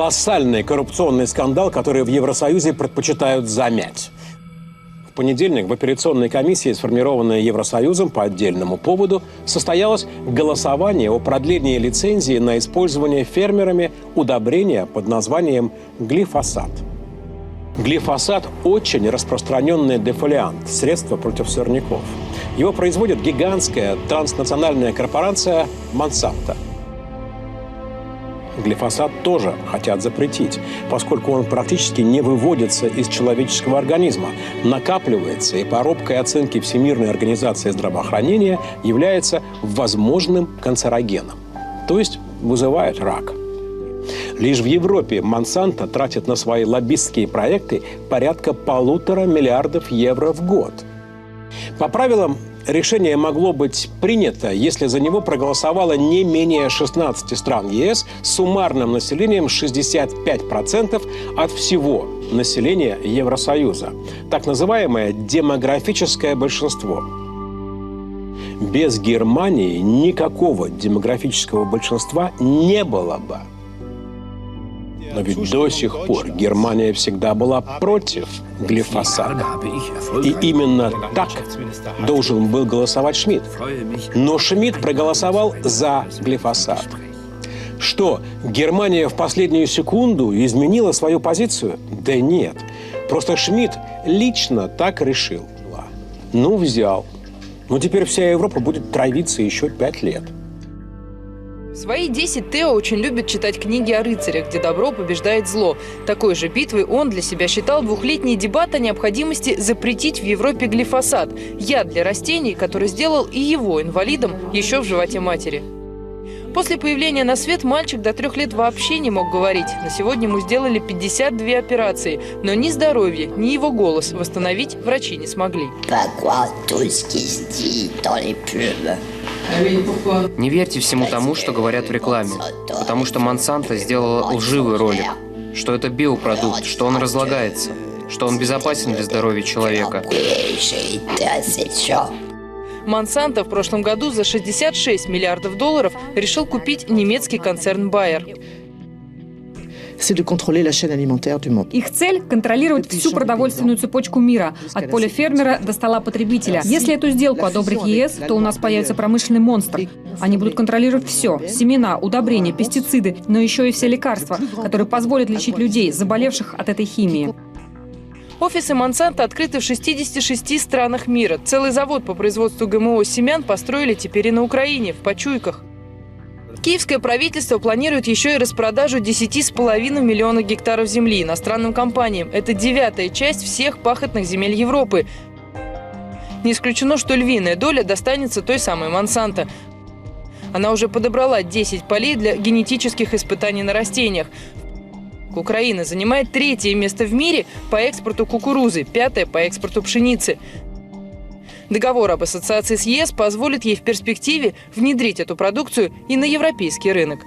колоссальный коррупционный скандал, который в Евросоюзе предпочитают замять. В понедельник в апелляционной комиссии, сформированной Евросоюзом по отдельному поводу, состоялось голосование о продлении лицензии на использование фермерами удобрения под названием глифосат. Глифосат – очень распространенный дефолиант, средство против сорняков. Его производит гигантская транснациональная корпорация Monsanto. Глифосат тоже хотят запретить, поскольку он практически не выводится из человеческого организма, накапливается и по робкой оценке Всемирной организации здравоохранения является возможным канцерогеном, то есть вызывает рак. Лишь в Европе Monsanto тратит на свои лоббистские проекты порядка 1,5 миллиарда евро в год. По правилам, решение могло быть принято, если за него проголосовало не менее 16 стран ЕС с суммарным населением 65% от всего населения Евросоюза. Так называемое демографическое большинство. Без Германии никакого демографического большинства не было бы. Но ведь до сих пор Германия всегда была против глифосата. И именно так должен был голосовать Шмидт. Но Шмидт проголосовал за глифосат. Что, Германия в последнюю секунду изменила свою позицию? Да нет. Просто Шмидт лично так решил. Ну, взял. Но теперь вся Европа будет травиться еще 5 лет. В свои 10 Тео очень любит читать книги о рыцарях, где добро побеждает зло. Такой же битвой он для себя считал двухлетний дебат о необходимости запретить в Европе глифосат – яд для растений, который сделал и его инвалидом еще в животе матери. После появления на свет мальчик до 3 лет вообще не мог говорить. На сегодня ему сделали 52 операции, но ни здоровье, ни его голос восстановить врачи не смогли. Не верьте всему тому, что говорят в рекламе, потому что Monsanto сделала лживый ролик, что это биопродукт, что он разлагается, что он безопасен для здоровья человека. Monsanto в прошлом году за 66 миллиардов долларов решил купить немецкий концерн Bayer. Их цель – контролировать всю продовольственную цепочку мира, от поля фермера до стола потребителя. Если эту сделку одобрит ЕС, то у нас появится промышленный монстр. Они будут контролировать все – семена, удобрения, пестициды, но еще и все лекарства, которые позволят лечить людей, заболевших от этой химии. Офисы Monsanto открыты в 66 странах мира. Целый завод по производству ГМО семян построили теперь и на Украине, в Почуйках. Киевское правительство планирует еще и распродажу 10,5 миллиона гектаров земли иностранным компаниям. Это 9-я часть всех пахотных земель Европы. Не исключено, что львиная доля достанется той самой Monsanto. Она уже подобрала 10 полей для генетических испытаний на растениях. Украина занимает 3-е место в мире по экспорту кукурузы, 5-е по экспорту пшеницы. Договор об ассоциации с ЕС позволит ей в перспективе внедрить эту продукцию и на европейский рынок.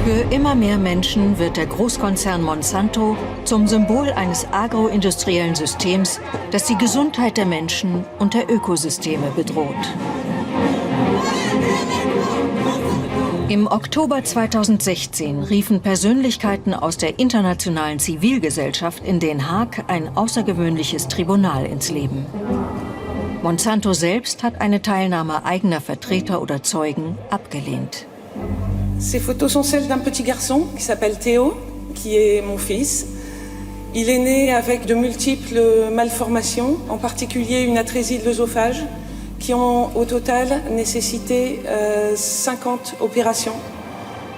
Für immer mehr Menschen wird der Großkonzern Monsanto zum Symbol eines agroindustriellen Systems, das die Gesundheit der Menschen und der Ökosysteme bedroht. Im Oktober 2016 riefen Persönlichkeiten aus der internationalen Zivilgesellschaft in Den Haag ein außergewöhnliches Tribunal ins Leben. Monsanto selbst hat eine Teilnahme eigener Vertreter oder Zeugen abgelehnt. Ces photos sont celles d'un petit garçon qui s'appelle Théo, qui est mon fils. Il est né avec de multiples malformations, en particulier une atrésie de l'œsophage, qui ont au total nécessité 50 opérations.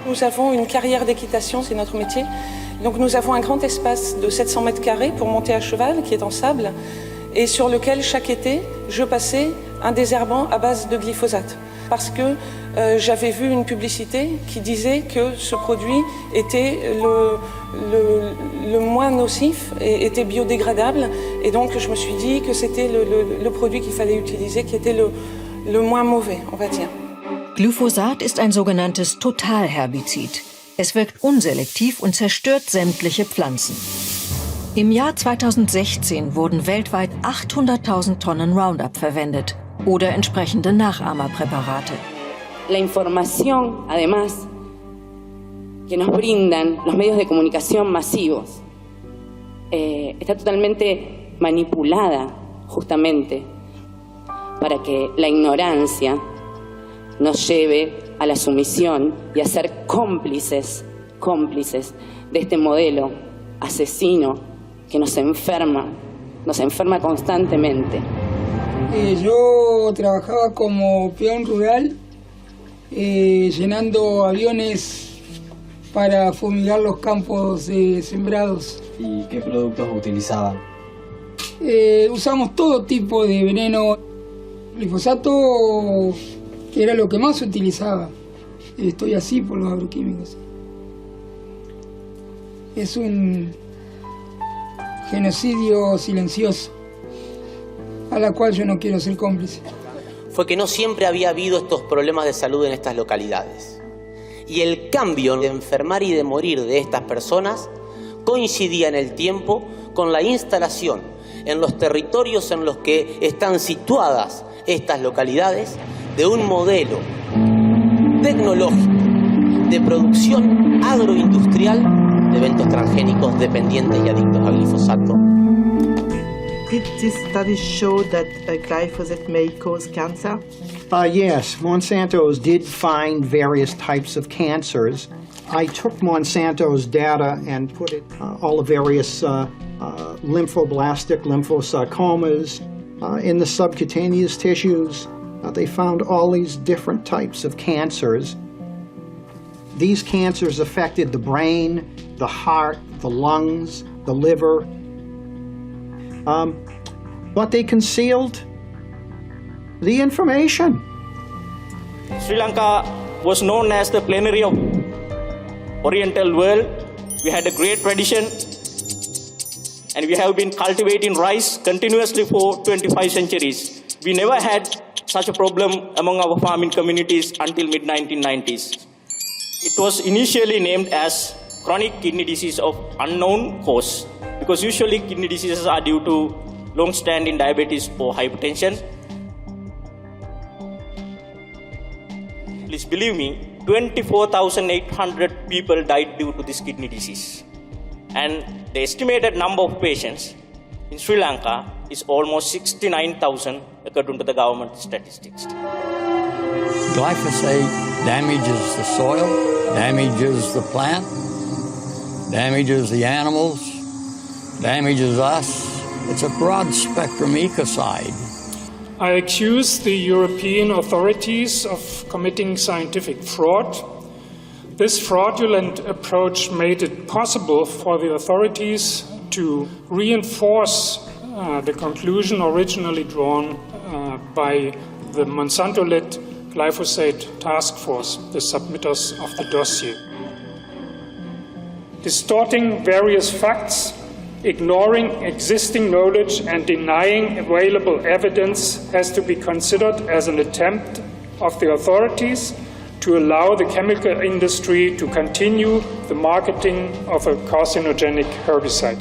Nous avons une carrière d'équitation, c'est notre métier. Donc nous avons un grand espace de 700 mètres carrés pour monter à cheval, qui est en sable, et sur lequel chaque été, je passais un désherbant à base de glyphosate. Parce que j'avais vu une publicité qui disait que ce produit était le moins nocif et était biodégradable. Et donc je me suis dit que c'était le produit qu'il fallait utiliser, qui était le moins mauvais, on va dire. Glyphosat ist ein sogenanntes Totalherbizid. Es wirkt unselektiv und zerstört sämtliche Pflanzen. Im Jahr 2016 wurden weltweit 800.000 Tonnen Roundup verwendet oder entsprechende Nachahmerpräparate. La información, además, que nos brindan los medios de comunicación masivos, está totalmente manipulada justamente para que la ignorancia nos lleve a la sumisión y a ser cómplices de este modelo asesino que nos enferma constantemente. Yo trabajaba como peón rural, llenando aviones para fumigar los campos sembrados. ¿Y qué productos utilizaban? Usamos todo tipo de veneno. Glifosato era lo que más utilizaba. Estoy así por los agroquímicos. Es un genocidio silencioso, a la cual yo no quiero ser cómplice. Fue que no siempre había habido estos problemas de salud en estas localidades. Y el cambio de enfermar y de morir de estas personas coincidía en el tiempo con la instalación en los territorios en los que están situadas estas localidades de un modelo tecnológico de producción agroindustrial de eventos transgénicos dependientes y adictos a glifosato. Did these studies show that glyphosate may cause cancer? Yes, Monsanto's did find various types of cancers. I took Monsanto's data and put it all the various lymphoblastic lymphosarcomas in the subcutaneous tissues. They found all these different types of cancers. These cancers affected the brain, the heart, the lungs, the liver. But they concealed the information. Sri Lanka was known as the plenary of Oriental world. We had a great tradition, and we have been cultivating rice continuously for 25 centuries. We never had such a problem among our farming communities until mid-1990s. It was initially named as chronic kidney disease of unknown cause, because usually kidney diseases are due to long-standing diabetes or hypertension. Please believe me, 24,800 people died due to this kidney disease. And the estimated number of patients in Sri Lanka is almost 69,000 according to the government statistics. Glyphosate damages the soil, damages the plant, damages the animals, damages us. It's a broad-spectrum ecocide. I accuse the European authorities of committing scientific fraud. This fraudulent approach made it possible for the authorities to reinforce the conclusion originally drawn by the Monsanto-led glyphosate task force, the submitters of the dossier. Distorting various facts, ignoring existing knowledge and denying available evidence has to be considered as an attempt of the authorities to allow the chemical industry to continue the marketing of a carcinogenic herbicide.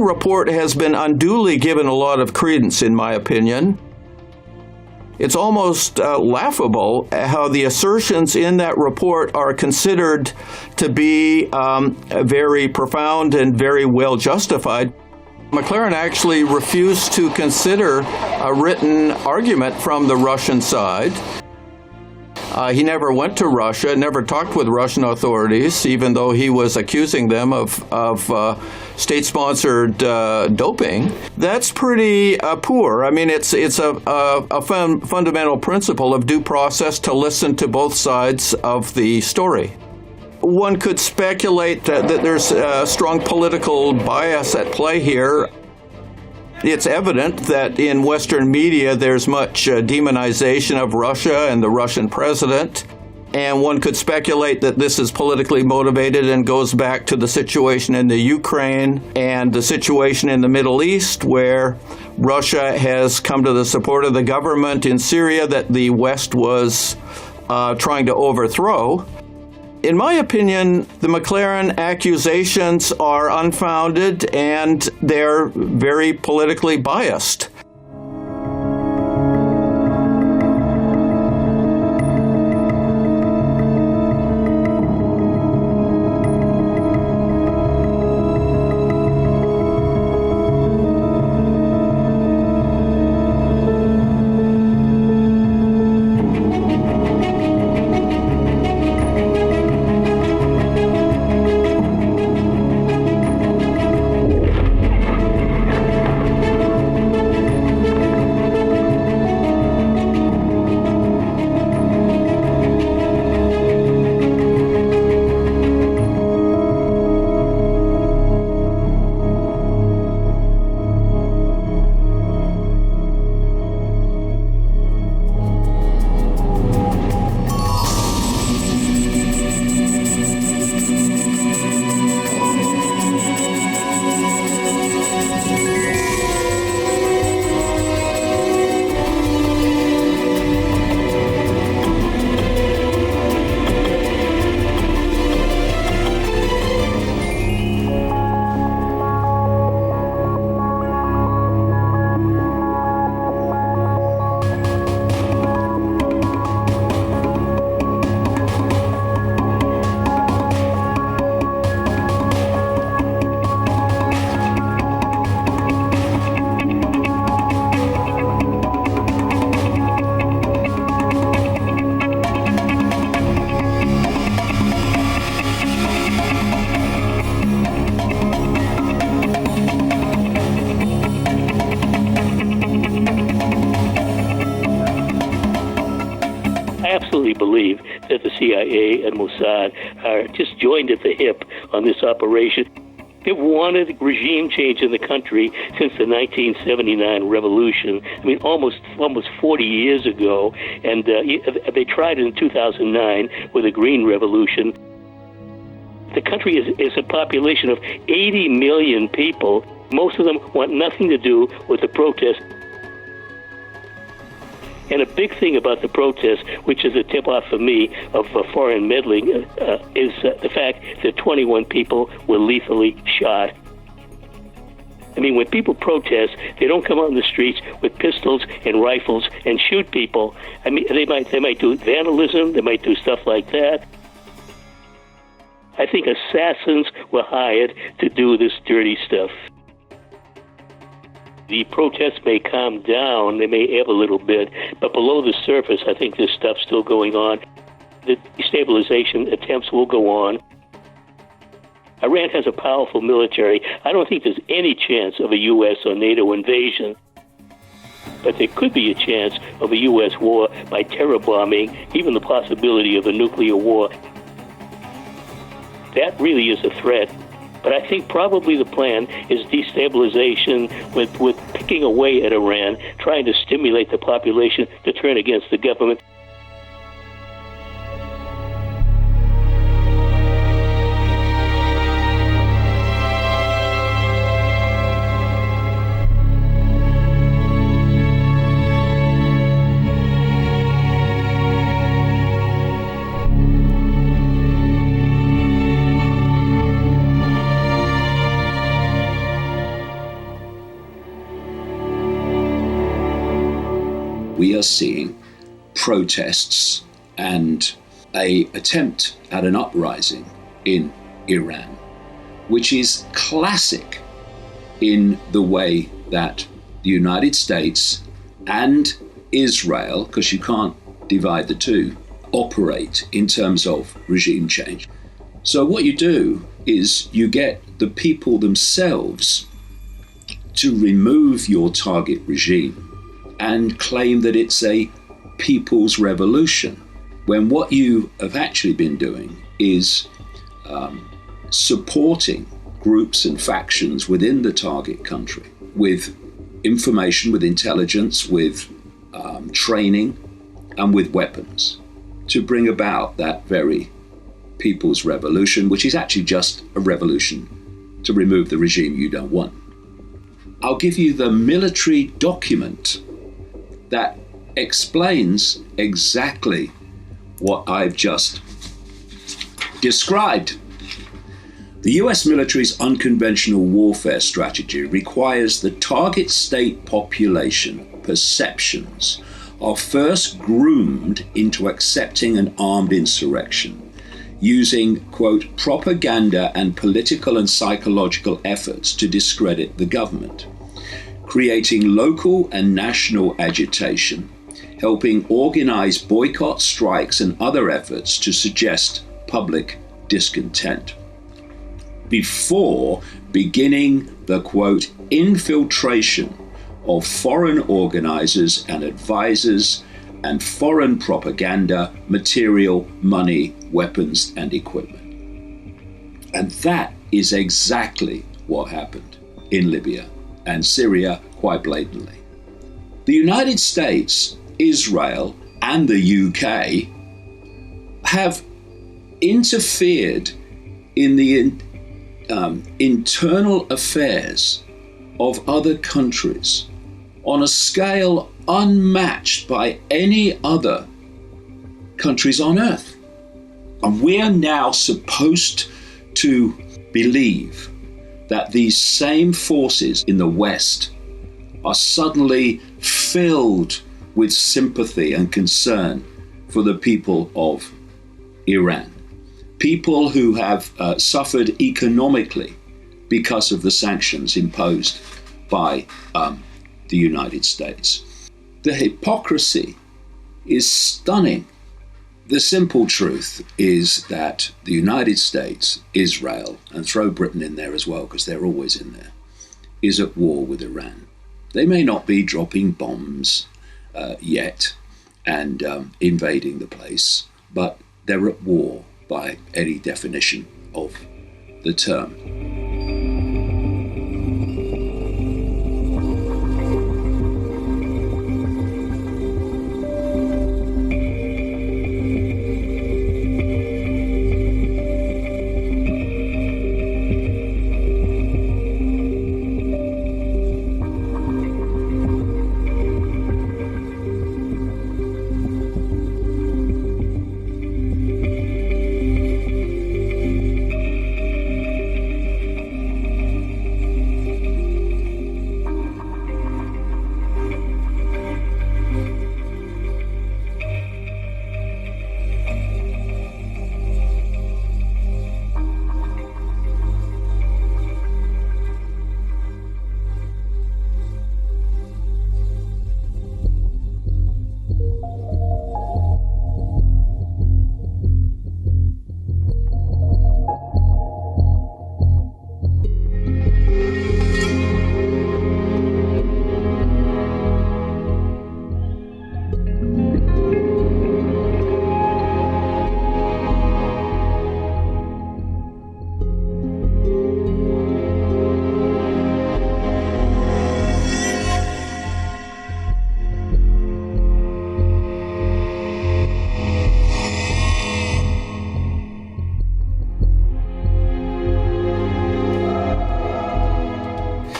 report has been unduly given a lot of credence, in my opinion. It's almost laughable how the assertions in that report are considered to be very profound and very well justified. McLaren actually refused to consider a written argument from the Russian side. He never went to Russia, never talked with Russian authorities, even though he was accusing them of state-sponsored doping. That's pretty poor. I mean, it's a fundamental principle of due process to listen to both sides of the story. One could speculate that there's a strong political bias at play here. It's evident that in Western media there's much demonization of Russia and the Russian president, and one could speculate that this is politically motivated and goes back to the situation in the Ukraine and the situation in the Middle East, where Russia has come to the support of the government in Syria that the West was trying to overthrow. In my opinion, the McLaren accusations are unfounded and they're very politically biased. Believe that the CIA and Mossad are just joined at the hip on this operation. They've wanted regime change in the country since the 1979 revolution. I mean, almost 40 years ago. And they tried it in 2009 with the Green Revolution. The country is a population of 80 million people. Most of them want nothing to do with the protest. And a big thing about the protest, which is a tip-off for me of foreign meddling, is the fact that 21 people were lethally shot. I mean, when people protest, they don't come out in the streets with pistols and rifles and shoot people. I mean, they might do vandalism, they might do stuff like that. I think assassins were hired to do this dirty stuff. The protests may calm down, they may ebb a little bit, but below the surface, I think there's stuff still going on. The destabilization attempts will go on. Iran has a powerful military. I don't think there's any chance of a U.S. or NATO invasion, but there could be a chance of a U.S. war by terror bombing, even the possibility of a nuclear war. That really is a threat. But I think probably the plan is destabilization with picking away at Iran, trying to stimulate the population to turn against the government. seeing protests and an attempt at an uprising in Iran, which is classic in the way that the United States and Israel, because you can't divide the two, operate in terms of regime change. So what you do is you get the people themselves to remove your target regime and claim that it's a people's revolution, when what you have actually been doing is supporting groups and factions within the target country with information, with intelligence, with training, and with weapons to bring about that very people's revolution, which is actually just a revolution to remove the regime you don't want. I'll give you the military document that explains exactly what I've just described. The US military's unconventional warfare strategy requires the target state population perceptions are first groomed into accepting an armed insurrection using, quote, propaganda and political and psychological efforts to discredit the government, creating local and national agitation, helping organize boycott strikes and other efforts to suggest public discontent, before beginning the, quote, infiltration of foreign organizers and advisors and foreign propaganda, material, money, weapons, and equipment. And that is exactly what happened in Libya and Syria quite blatantly. The United States, Israel, and the UK have interfered in the internal affairs of other countries on a scale unmatched by any other countries on earth. And we are now supposed to believe that these same forces in the West are suddenly filled with sympathy and concern for the people of Iran. People who have suffered economically because of the sanctions imposed by the United States. The hypocrisy is stunning. The simple truth is that the United States, Israel, and throw Britain in there as well, because they're always in there, is at war with Iran. They may not be dropping bombs yet and invading the place, but they're at war by any definition of the term.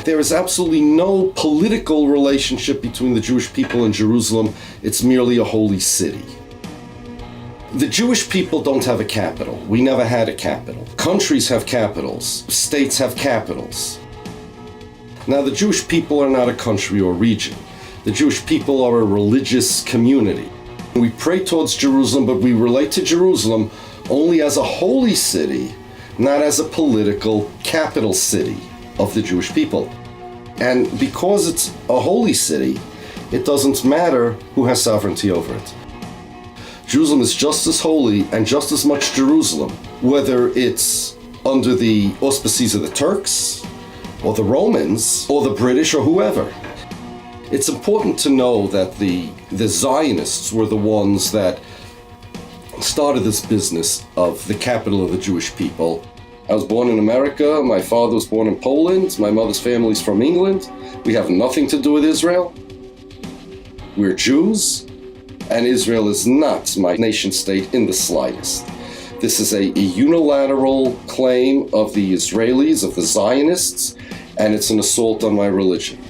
There is absolutely no political relationship between the Jewish people and Jerusalem. It's merely a holy city. The Jewish people don't have a capital. We never had a capital. Countries have capitals. States have capitals. Now, the Jewish people are not a country or region. The Jewish people are a religious community. We pray towards Jerusalem, but we relate to Jerusalem only as a holy city, not as a political capital city of the Jewish people. And because it's a holy city, it doesn't matter who has sovereignty over it. Jerusalem is just as holy and just as much Jerusalem, whether it's under the auspices of the Turks, or the Romans, or the British, or whoever. It's important to know that the Zionists were the ones that started this business of the capital of the Jewish people. I was born in America, my father was born in Poland, my mother's family's from England. We have nothing to do with Israel. We're Jews, and Israel is not my nation state in the slightest. This is a unilateral claim of the Israelis, of the Zionists, and it's an assault on my religion.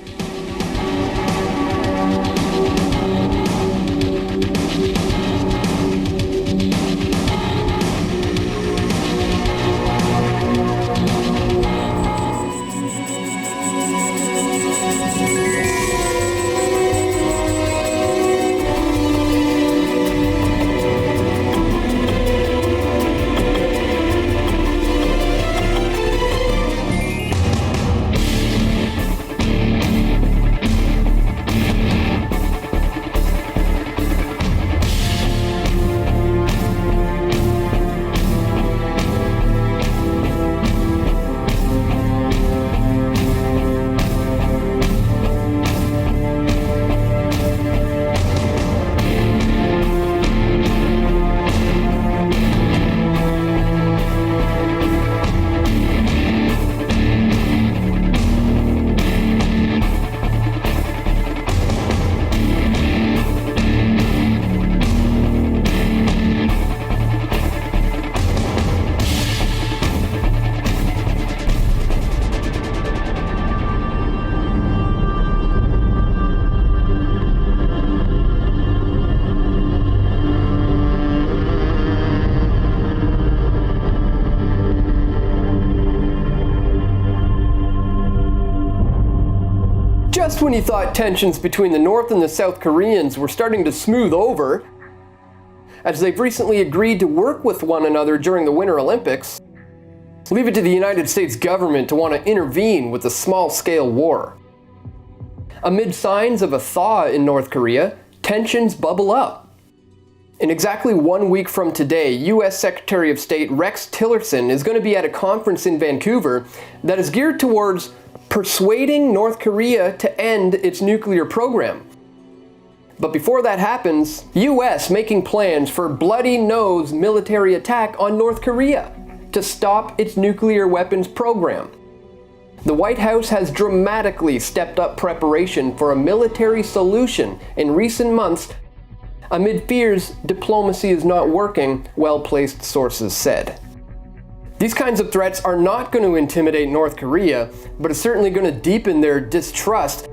Just when you thought tensions between the North and the South Koreans were starting to smooth over, as they've recently agreed to work with one another during the Winter Olympics, leave it to the United States government to want to intervene with a small-scale war. Amid signs of a thaw in North Korea, tensions bubble up. In exactly 1 week from today, U.S. Secretary of State Rex Tillerson is going to be at a conference in Vancouver that is geared towards persuading North Korea to end its nuclear program. But before that happens, U.S. making plans for bloody-nose military attack on North Korea to stop its nuclear weapons program. The White House has dramatically stepped up preparation for a military solution in recent months amid fears diplomacy is not working, well-placed sources said. These kinds of threats are not going to intimidate North Korea, but it's certainly going to deepen their distrust.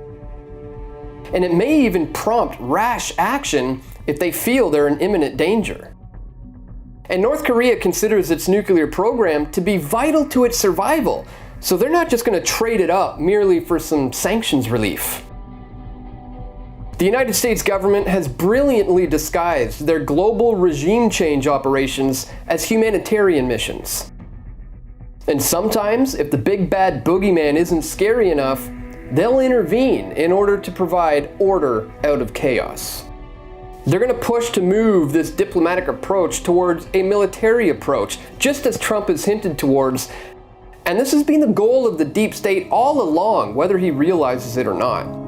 And it may even prompt rash action if they feel they're in imminent danger. And North Korea considers its nuclear program to be vital to its survival, so they're not just going to trade it up merely for some sanctions relief. The United States government has brilliantly disguised their global regime change operations as humanitarian missions. And sometimes, if the big bad boogeyman isn't scary enough, they'll intervene in order to provide order out of chaos. They're going to push to move this diplomatic approach towards a military approach, just as Trump has hinted towards. And this has been the goal of the deep state all along, whether he realizes it or not.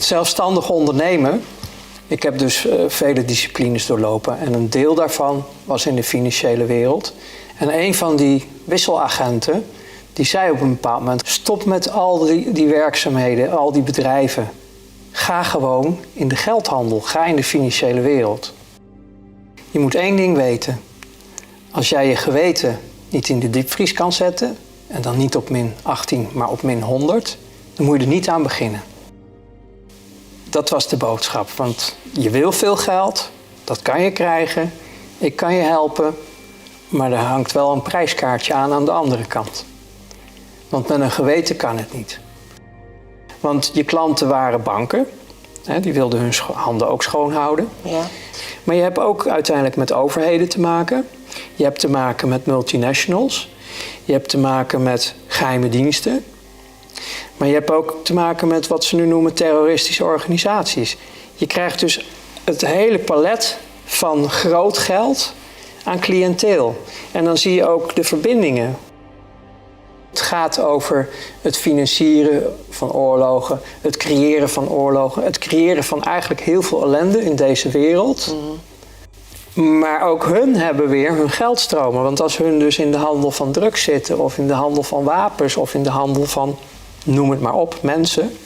Het zelfstandig ondernemen. Ik heb dus vele disciplines doorlopen en een deel daarvan was in de financiële wereld. En een van die wisselagenten, die zei op een bepaald moment, stop met al die werkzaamheden, al die bedrijven. Ga gewoon in de geldhandel, ga in de financiële wereld. Je moet één ding weten. Als jij je geweten niet in de diepvries kan zetten, en dan niet op min 18, maar op min 100, dan moet je er niet aan beginnen. Dat was de boodschap, want je wil veel geld, dat kan je krijgen, ik kan je helpen, maar er hangt wel een prijskaartje aan de andere kant. Want met een geweten kan het niet. Want je klanten waren banken, hè, die wilden hun handen ook schoon houden. Ja. Maar je hebt ook uiteindelijk met overheden te maken. Je hebt te maken met multinationals. Je hebt te maken met geheime diensten. Maar je hebt ook te maken met wat ze nu noemen terroristische organisaties. Je krijgt dus het hele palet van groot geld aan cliënteel. En dan zie je ook de verbindingen. Het gaat over het financieren van oorlogen, het creëren van oorlogen, het creëren van eigenlijk heel veel ellende in deze wereld. Maar ook hun hebben weer hun geldstromen. Want als hun dus in de handel van drugs zitten, of in de handel van wapens, of in de handel van, noem het maar op, mensen.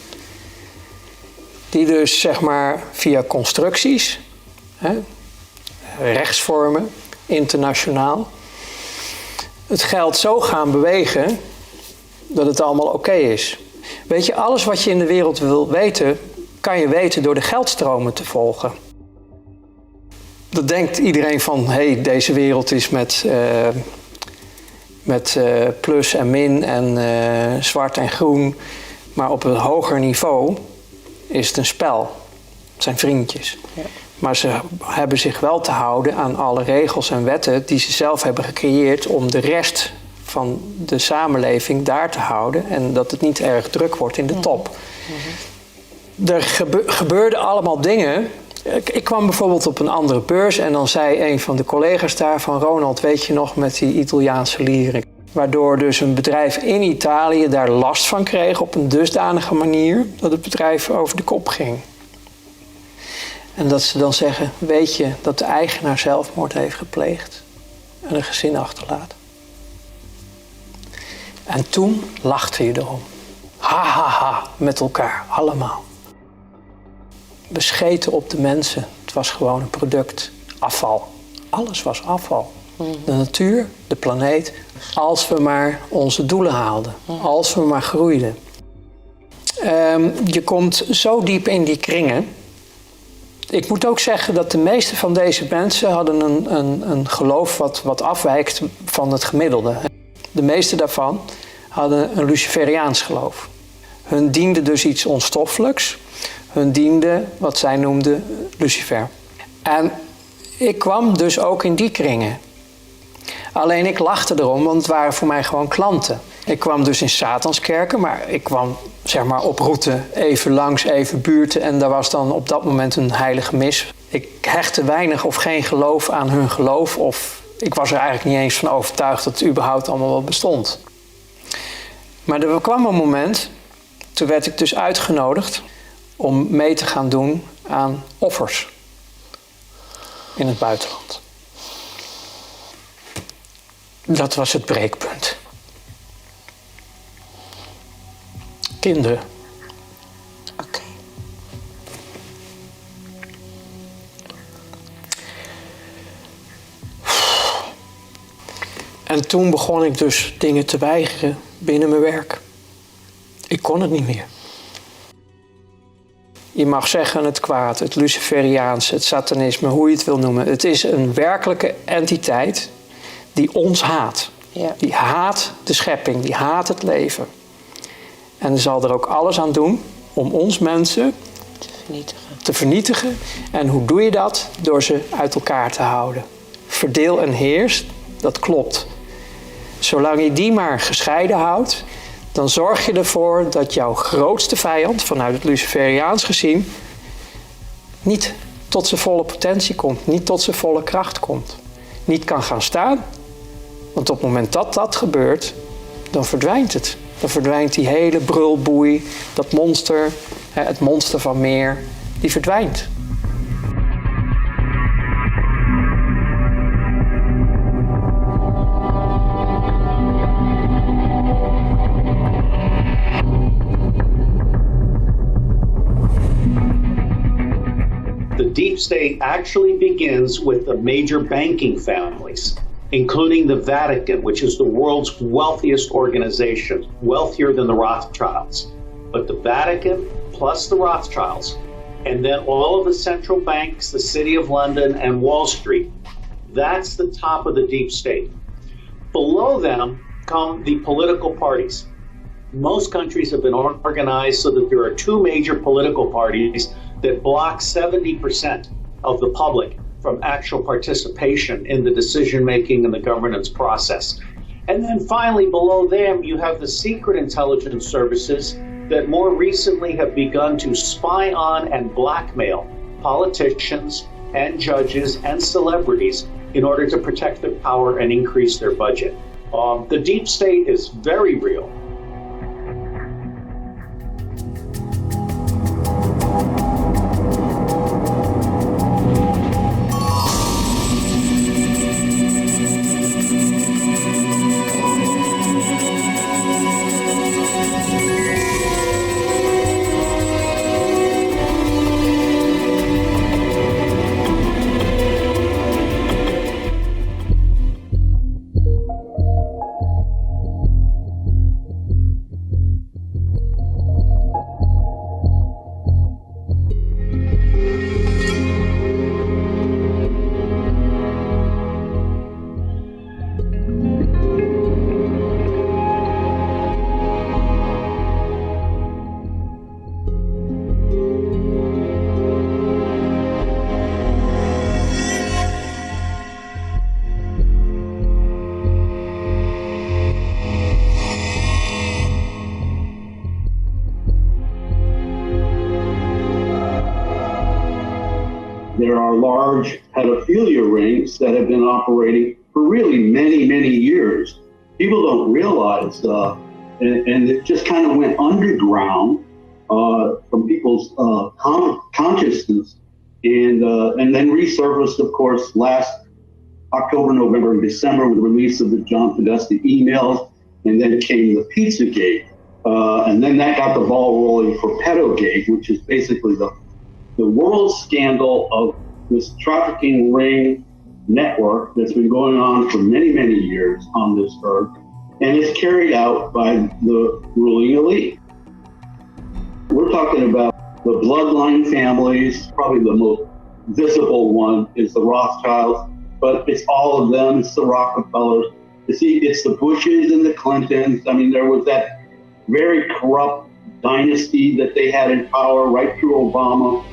Die dus zeg maar via constructies, hè, rechtsvormen, internationaal, het geld zo gaan bewegen dat het allemaal oké is. Weet je, alles wat je in de wereld wil weten, kan je weten door de geldstromen te volgen. Dat denkt iedereen van, hé, deze wereld is met plus en min en zwart en groen. Maar op een hoger niveau is het een spel. Het zijn vriendjes. Ja. Maar ze hebben zich wel te houden aan alle regels en wetten die ze zelf hebben gecreëerd om de rest van de samenleving daar te houden en dat het niet erg druk wordt in de top. Er gebeurden allemaal dingen. Ik kwam bijvoorbeeld op een andere beurs en dan zei een van de collega's daar van Ronald, weet je nog, met die Italiaanse lieren. Waardoor dus een bedrijf in Italië daar last van kreeg op een dusdanige manier dat het bedrijf over de kop ging. En dat ze dan zeggen, weet je dat de eigenaar zelfmoord heeft gepleegd en een gezin achterlaat. En toen lachte je erom. Ha, ha, ha, met elkaar, allemaal. We scheten op de mensen. Het was gewoon een product. Afval. Alles was afval. De natuur, de planeet. Als we maar onze doelen haalden. Als we maar groeiden. Je komt zo diep in die kringen. Ik moet ook zeggen dat de meeste van deze mensen hadden een geloof wat afwijkt van het gemiddelde. De meeste daarvan hadden een Luciferiaans geloof. Hun diende dus iets onstoffelijks. Hun diende wat zij noemden Lucifer. En ik kwam dus ook in die kringen. Alleen ik lachte erom, want het waren voor mij gewoon klanten. Ik kwam dus in Satanskerken, maar ik kwam zeg maar op route even langs, even buurten. En daar was dan op dat moment een heilige mis. Ik hechtte weinig of geen geloof aan hun geloof. Of ik was er eigenlijk niet eens van overtuigd dat het überhaupt allemaal wel bestond. Maar er kwam een moment, toen werd ik dus uitgenodigd om mee te gaan doen aan offers in het buitenland. Dat was het breekpunt. Kinderen. Oké. En toen begon ik dus dingen te weigeren binnen mijn werk. Ik kon het niet meer. Je mag zeggen het kwaad, het Luciferiaanse, het satanisme, hoe je het wil noemen. Het is een werkelijke entiteit die ons haat. Ja. Die haat de schepping, die haat het leven. En zal er ook alles aan doen om ons mensen te vernietigen. En hoe doe je dat? Door ze uit elkaar te houden. Verdeel en heers, dat klopt. Zolang je die maar gescheiden houdt, dan zorg je ervoor dat jouw grootste vijand, vanuit het Luciferiaans gezien, niet tot zijn volle potentie komt, niet tot zijn volle kracht komt. Niet kan gaan staan, want op het moment dat dat gebeurt, dan verdwijnt het. Dan verdwijnt die hele brulboei, dat monster, Het monster van meer, die verdwijnt. The deep state actually begins with the major banking families, including the Vatican, which is the world's wealthiest organization, wealthier than the Rothschilds. But the Vatican plus the Rothschilds, and then all of the central banks, the City of London, and Wall Street, that's the top of the deep state. Below them come the political parties. Most countries have been organized so that there are two major political parties that block 70% of the public from actual participation in the decision-making and the governance process. And then finally, below them, you have the secret intelligence services that more recently have begun to spy on and blackmail politicians and judges and celebrities in order to protect their power and increase their budget. The deep state is very real. There are large pedophilia rings that have been operating for really many, many years. People don't realize, and it just kind of went underground from people's consciousness, and then resurfaced, of course, last October, November, and December with the release of the John Podesta emails, and then came the Pizzagate, and then that got the ball rolling for Pedogate, which is basically the world scandal of this trafficking ring network that's been going on for many, many years on this earth, and is carried out by the ruling elite. We're talking about the bloodline families. Probably the most visible one is the Rothschilds, but it's all of them. It's the Rockefellers. It's the Bushes and the Clintons. I mean, there was that very corrupt dynasty that they had in power right through Obama.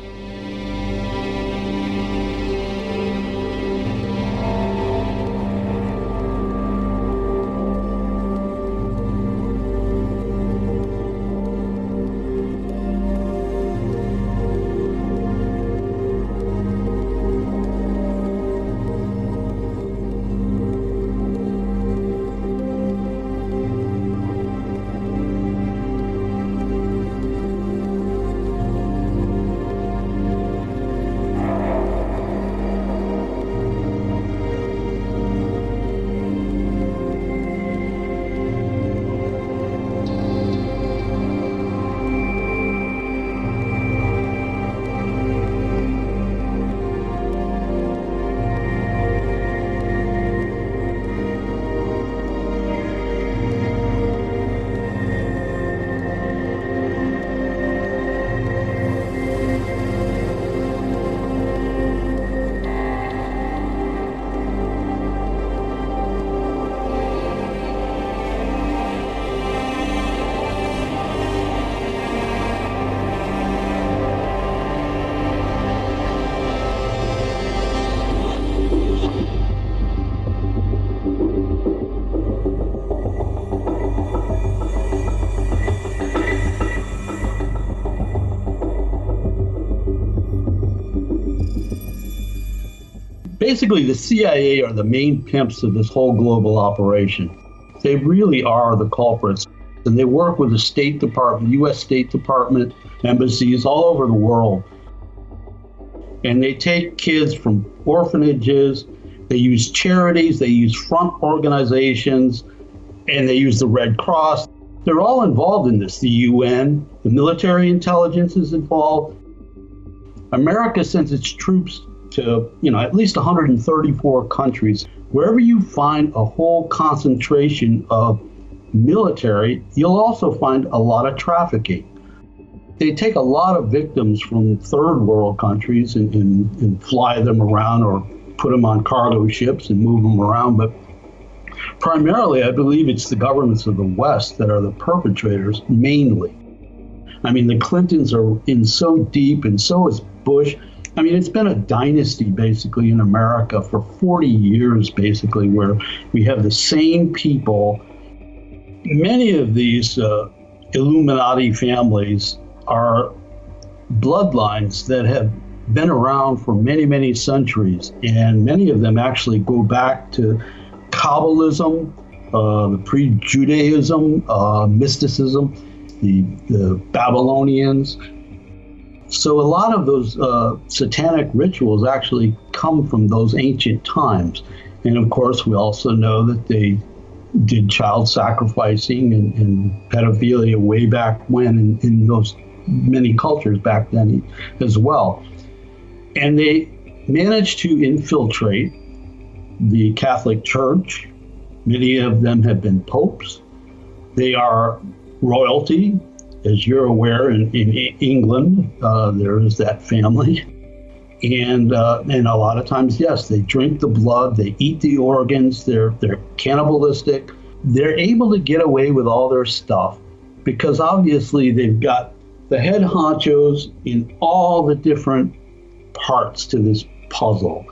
Basically, the CIA are the main pimps of this whole global operation. They really are the culprits. And they work with the State Department, U.S. State Department, embassies all over the world. And they take kids from orphanages, they use charities, they use front organizations, and they use the Red Cross. They're all involved in this. The UN, the military intelligence is involved. America sends its troops to, at least 134 countries. Wherever you find a whole concentration of military, you'll also find a lot of trafficking. They take a lot of victims from third world countries and fly them around or put them on cargo ships and move them around. But primarily, I believe it's the governments of the West that are the perpetrators, mainly. I mean, the Clintons are in so deep, and so is Bush. I mean, it's been a dynasty, basically, in America for 40 years, basically, where we have the same people. Many of these Illuminati families are bloodlines that have been around for many, many centuries, and many of them actually go back to Kabbalism, the pre-Judaism, mysticism, the Babylonians. So a lot of those satanic rituals actually come from those ancient times. And of course, we also know that they did child sacrificing and pedophilia way back when in those many cultures back then as well. And they managed to infiltrate the Catholic Church. Many of them have been popes. They are royalty. As you're aware, in England, there is that family. And a lot of times, yes, they drink the blood, they eat the organs, they're cannibalistic. They're able to get away with all their stuff because obviously they've got the head honchos in all the different parts to this puzzle,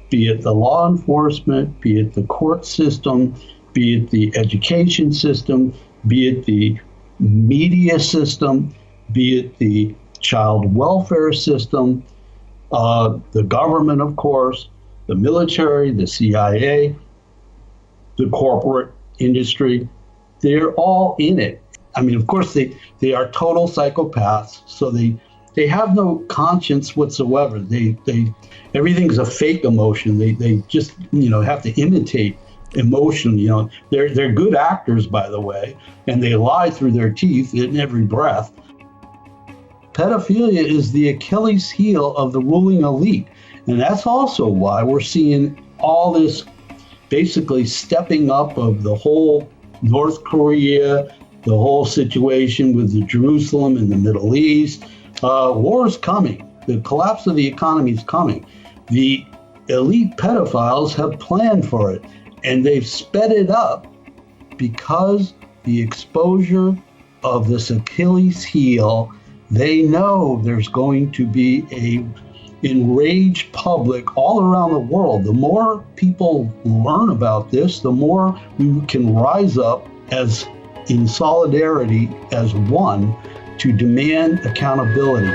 be it the law enforcement, be it the court system, be it the education system, be it the media system, be it the child welfare system, the government, of course, the military, the CIA, the corporate industry. They're all in it. I mean, of course, they are total psychopaths, so they have no conscience whatsoever. They everything's a fake emotion. They just have to imitate emotion. They're good actors, by the way, and they lie through their teeth in every breath. Pedophilia is the Achilles heel of the ruling elite, and that's also why we're seeing all this basically stepping up of the whole North Korea, the whole situation with the Jerusalem and the Middle East. War is coming. The collapse of the economy is coming. The elite pedophiles have planned for it, and they've sped it up because the exposure of this Achilles heel, they know there's going to be a enraged public all around the world. The more people learn about this, the more we can rise up as in solidarity as one to demand accountability.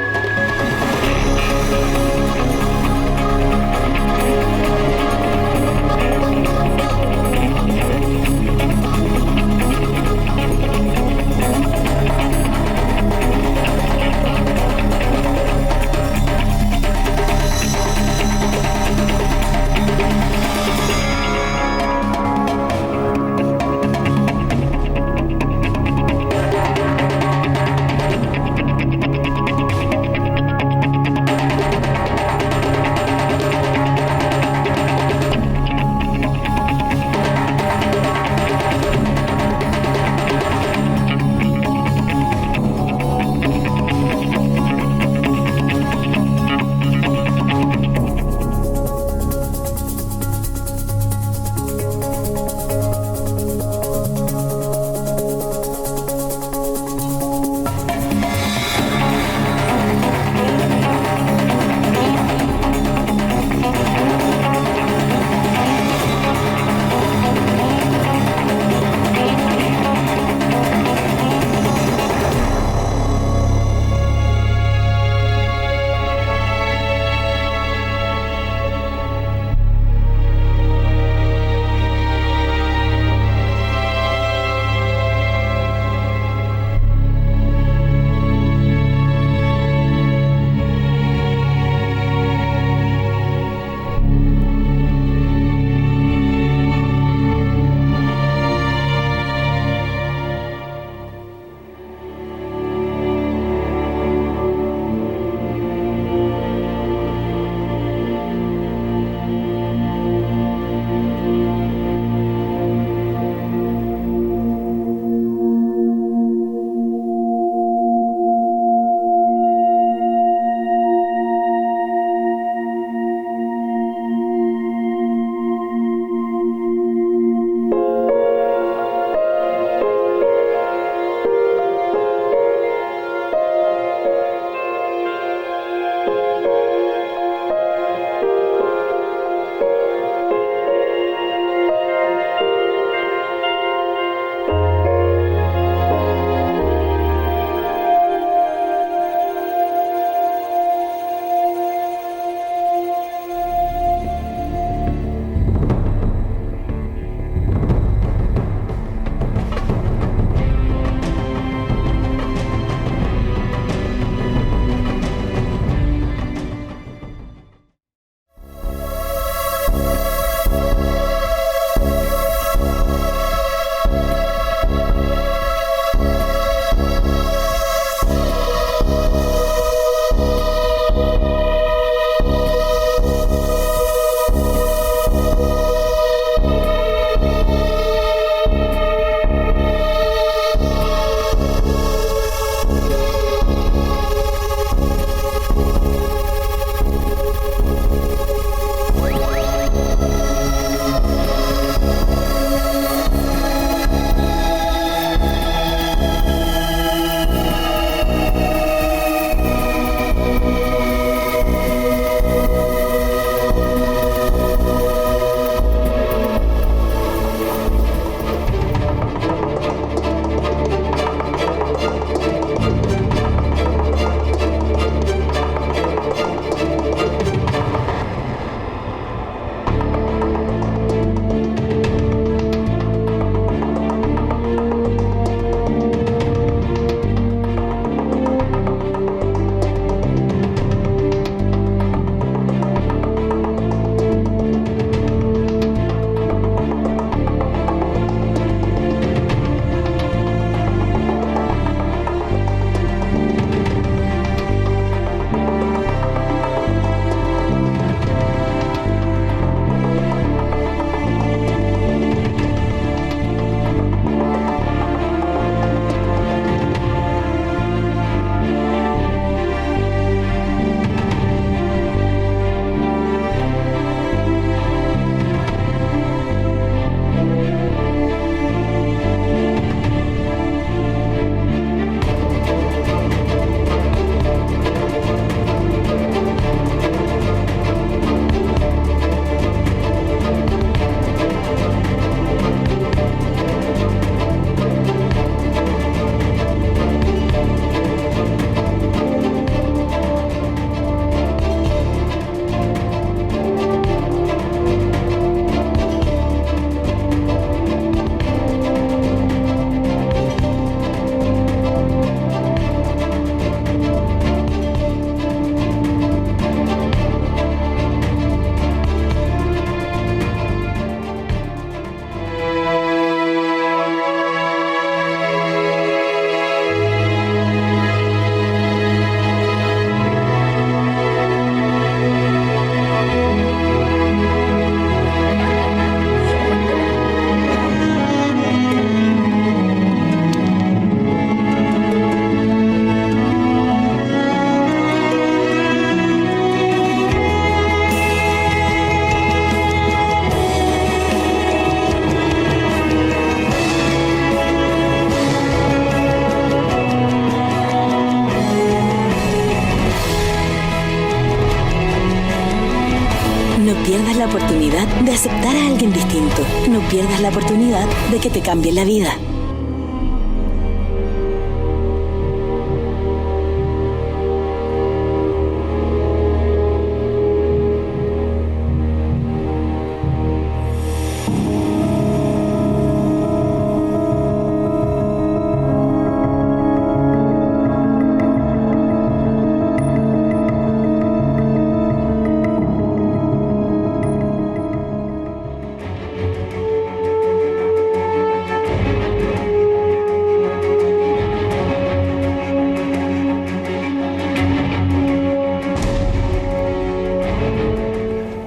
pierdas la oportunidad de aceptar a alguien distinto. No pierdas la oportunidad de que te cambie la vida.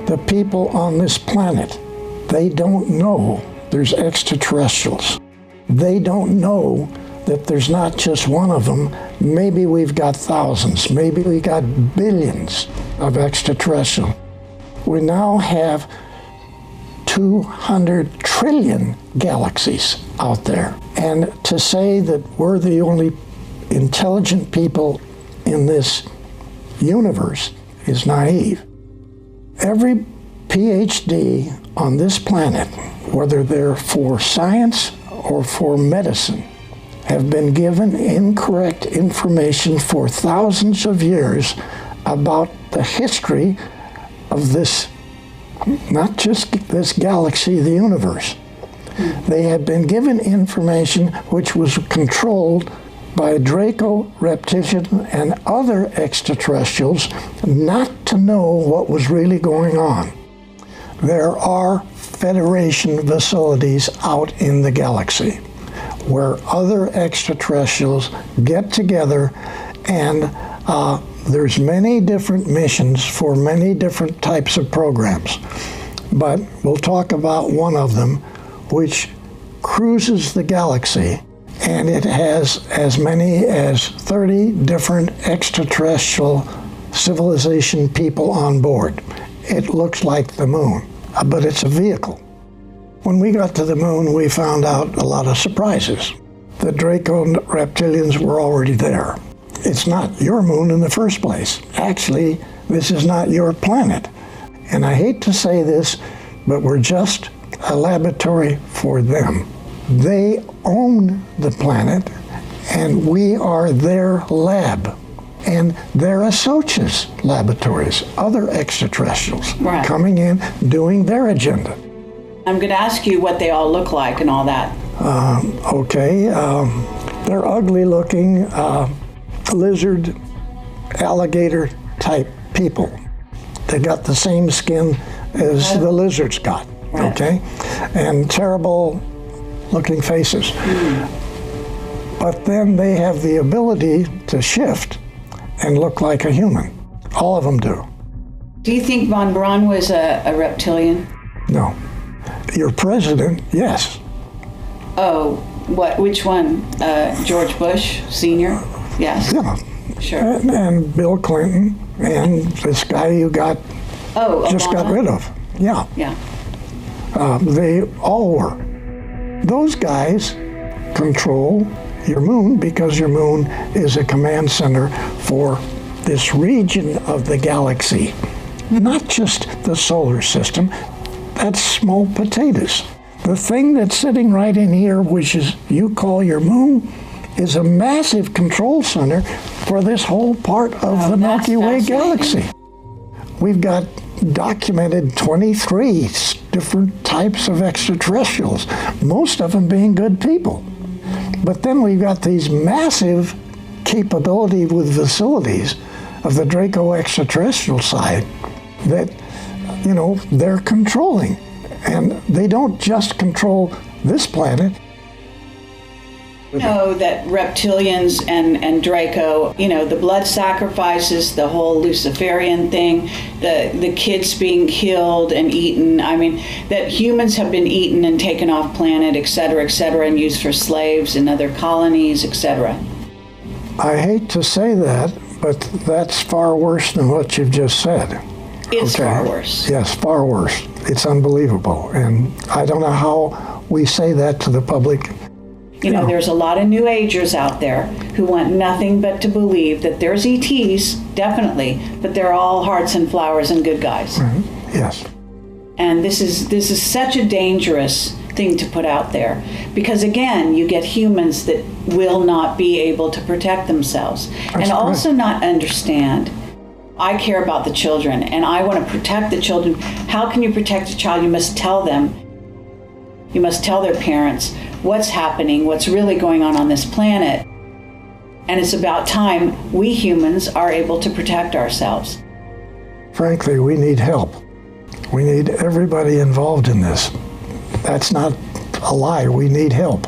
The people on this planet, they don't know there's extraterrestrials. They don't know that there's not just one of them. Maybe we've got thousands, maybe we got billions of extraterrestrials. We now have 200 trillion galaxies out there. And to say that we're the only intelligent people in this universe is naive. Every PhD on this planet, whether they're for science or for medicine, have been given incorrect information for thousands of years about the history of this, not just this galaxy, the universe. They have been given information which was controlled by Draco, reptilian, and other extraterrestrials not to know what was really going on. There are Federation facilities out in the galaxy where other extraterrestrials get together, and there's many different missions for many different types of programs. But we'll talk about one of them, which cruises the galaxy, and it has as many as 30 different extraterrestrial civilization people on board. It looks like the moon, but it's a vehicle. When we got to the moon, we found out a lot of surprises. The Draco reptilians were already there. It's not your moon in the first place. Actually, this is not your planet. And I hate to say this, but we're just a laboratory for them. They own the planet, and we are their lab. And they're associates laboratories, other extraterrestrials coming in, doing their agenda. I'm going to ask you what they all look like and all that. They're ugly looking lizard, alligator type people. They got the same skin as the lizards got, okay? And terrible looking faces. But then they have the ability to shift and look like a human. All of them do. Do you think von Braun was a reptilian? No. Your president, yes. Oh, what? Which one? George Bush Sr.? Yes. Yeah. Sure. And Bill Clinton and this guy you got just Obama. got rid of. Yeah. Yeah. They all were. Those guys control your moon because your moon is a command center for this region of the galaxy, not just the solar system. That's small potatoes. The thing that's sitting right in here, which is you call your moon, is a massive control center for this whole part of the Milky Way galaxy. We've got documented 23 different types of extraterrestrials, most of them being good people. But then we've got these massive capability with facilities of the Draco extraterrestrial side that, you know, they're controlling. And they don't just control this planet. You know that reptilians and Draco, you know, the blood sacrifices, the whole Luciferian thing, the kids being killed and eaten. I mean, that humans have been eaten and taken off planet, et cetera, and used for slaves in other colonies, etc. I hate to say that, but that's far worse than what you've just said. It's far worse. Yes, far worse. It's unbelievable. And I don't know how we say that to the public. You know, there's a lot of New Agers out there who want nothing but to believe that there's ETs, definitely, but they're all hearts and flowers and good guys. Yes. And this is such a dangerous thing to put out there, because again, you get humans that will not be able to protect themselves. That's and also correct. not understand. I care about the children and I want to protect the children. How can you protect a child? You must tell them. You must tell their parents what's happening, what's really going on this planet. And it's about time we humans are able to protect ourselves. Frankly, we need help. We need everybody involved in this. That's not a lie. We need help.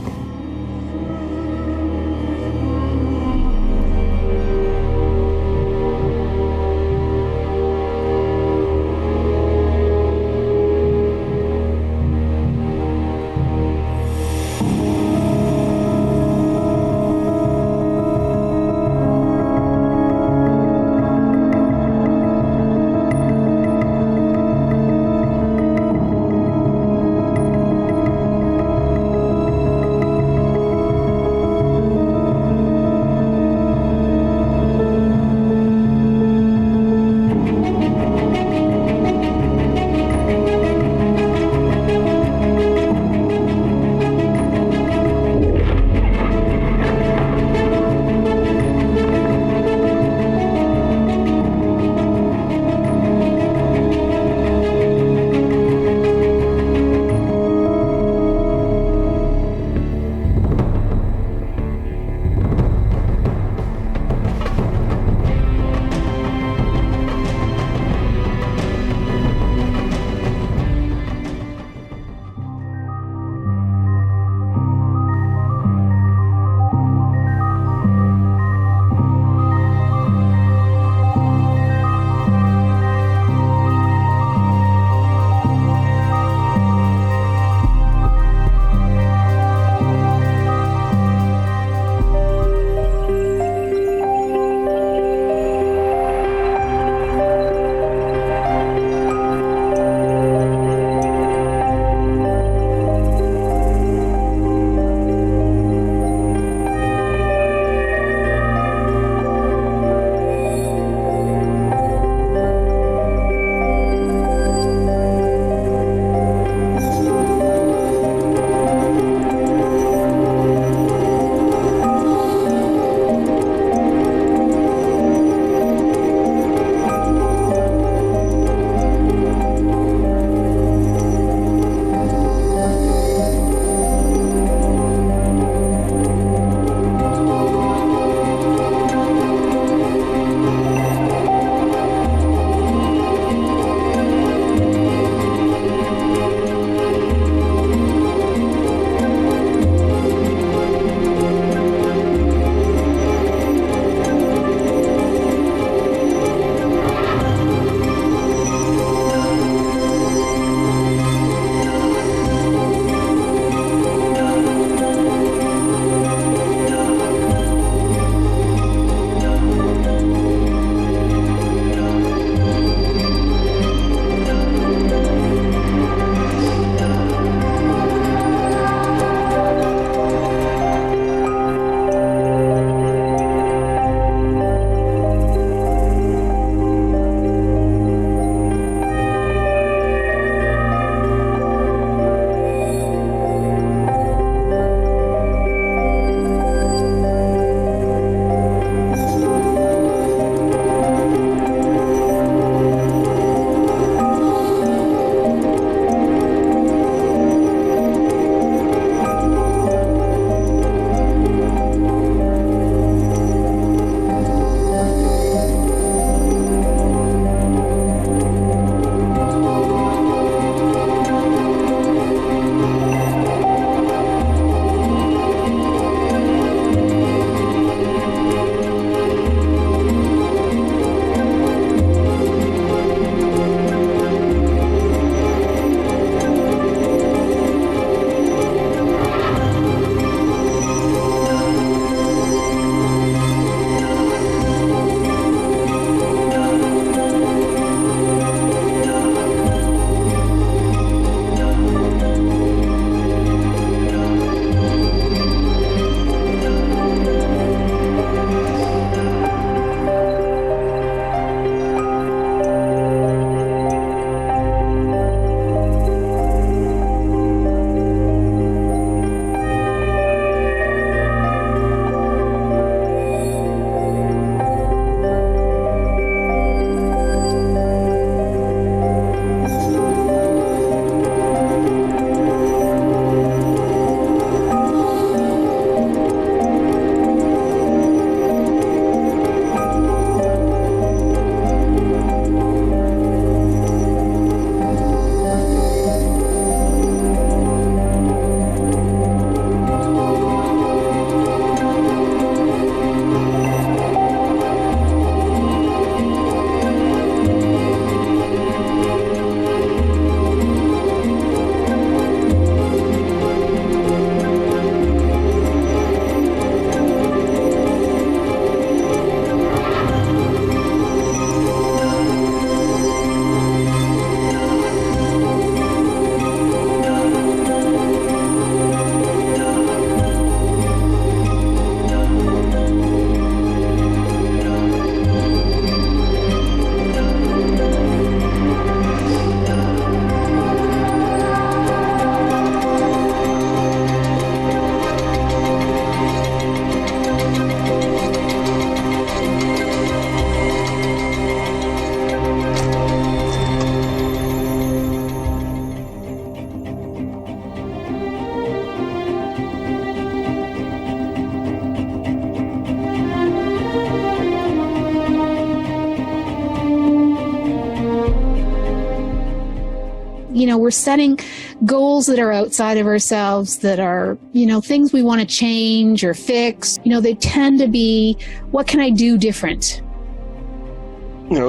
we're setting goals that are outside of ourselves, that are, things we want to change or fix. They tend to be, what can I do different?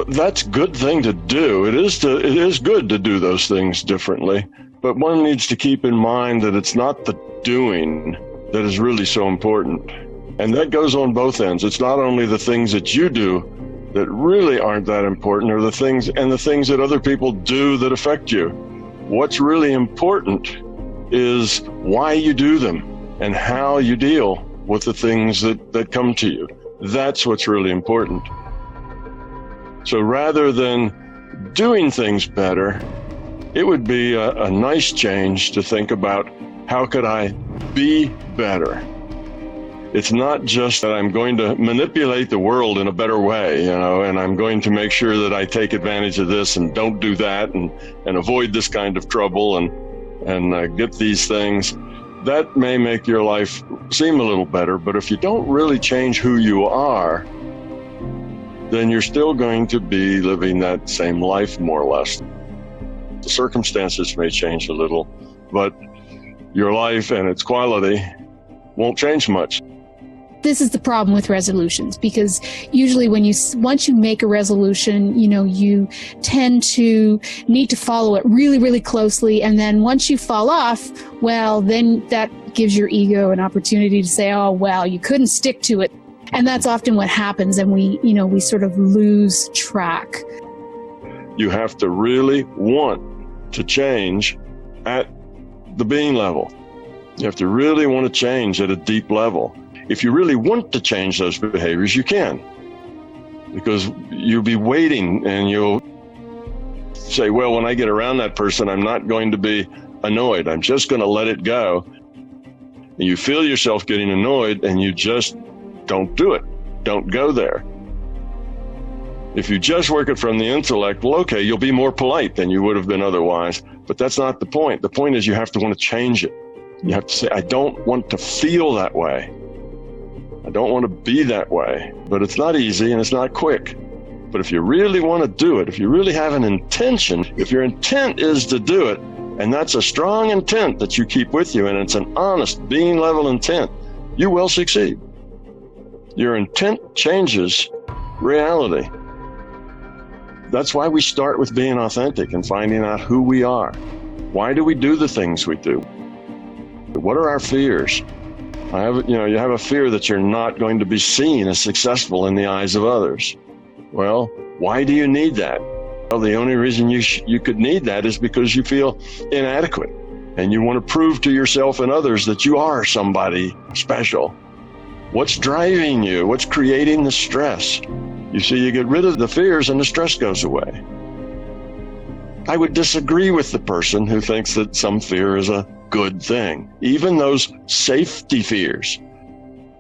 That's a good thing to do. It is good to do those things differently, but one needs to keep in mind that it's not the doing that is really so important. And that goes on both ends. It's not only the things that you do that really aren't that important, or the things that other people do that affect you. What's really important is why you do them and how you deal with the things that come to you. That's what's really important. So rather than doing things better, it would be a nice change to think about, how could I be better? It's not just that I'm going to manipulate the world in a better way, and I'm going to make sure that I take advantage of this and don't do that and avoid this kind of trouble and get these things. That may make your life seem a little better, but if you don't really change who you are, then you're still going to be living that same life, more or less. The circumstances may change a little, but your life and its quality won't change much. This is the problem with resolutions, because usually once you make a resolution, you tend to need to follow it really, really closely. And then once you fall off, well, then that gives your ego an opportunity to say, oh, well, you couldn't stick to it. And that's often what happens. And we sort of lose track. You have to really want to change at the being level. You have to really want to change at a deep level. If you really want to change those behaviors, you can. Because you'll be waiting and you'll say, well, when I get around that person, I'm not going to be annoyed. I'm just going to let it go. And you feel yourself getting annoyed and you just don't do it. Don't go there. If you just work it from the intellect, well, okay, you'll be more polite than you would have been otherwise. But that's not the point. The point is you have to want to change it. You have to say, I don't want to feel that way. I don't want to be that way. But it's not easy and it's not quick. But if you really want to do it, if you really have an intention, if your intent is to do it, and that's a strong intent that you keep with you, and it's an honest, being level intent, you will succeed. Your intent changes reality. That's why we start with being authentic and finding out who we are. Why do we do the things we do? What are our fears? You have a fear that you're not going to be seen as successful in the eyes of others. Well, why do you need that? Well, the only reason you could need that is because you feel inadequate and you want to prove to yourself and others that you are somebody special. What's driving you? What's creating the stress? You see, you get rid of the fears and the stress goes away. I would disagree with the person who thinks that some fear is a good thing, even those safety fears.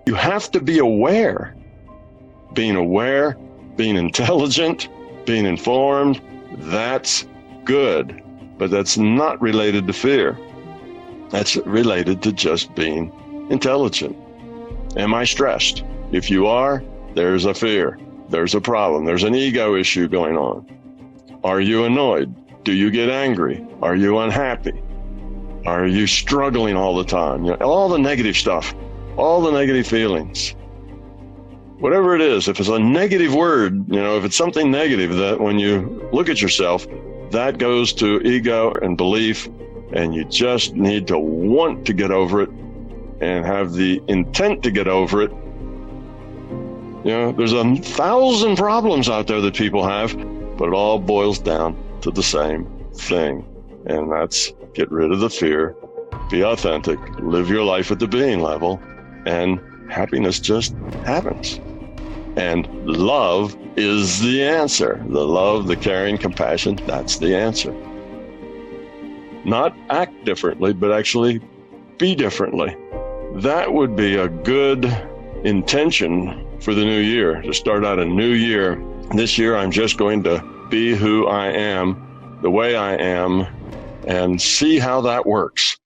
You have to be aware. Being aware, being intelligent, being informed, that's good, but that's not related to fear. That's related to just being intelligent. Am I stressed? If you are, there's a fear. There's a problem. There's an ego issue going on. Are you annoyed? Do you get angry? Are you unhappy? Are you struggling all the time? All the negative stuff, all the negative feelings. Whatever it is, if it's a negative word, if it's something negative, that when you look at yourself, that goes to ego and belief, and you just need to want to get over it and have the intent to get over it. There's 1,000 problems out there that people have, but it all boils down to the same thing, and that's get rid of the fear, be authentic, live your life at the being level, and happiness just happens. And love is the answer. The love, the caring, compassion, that's the answer. Not act differently, but actually be differently. That would be a good intention for the new year, to start out a new year. This year, I'm just going to be who I am, the way I am, and see how that works.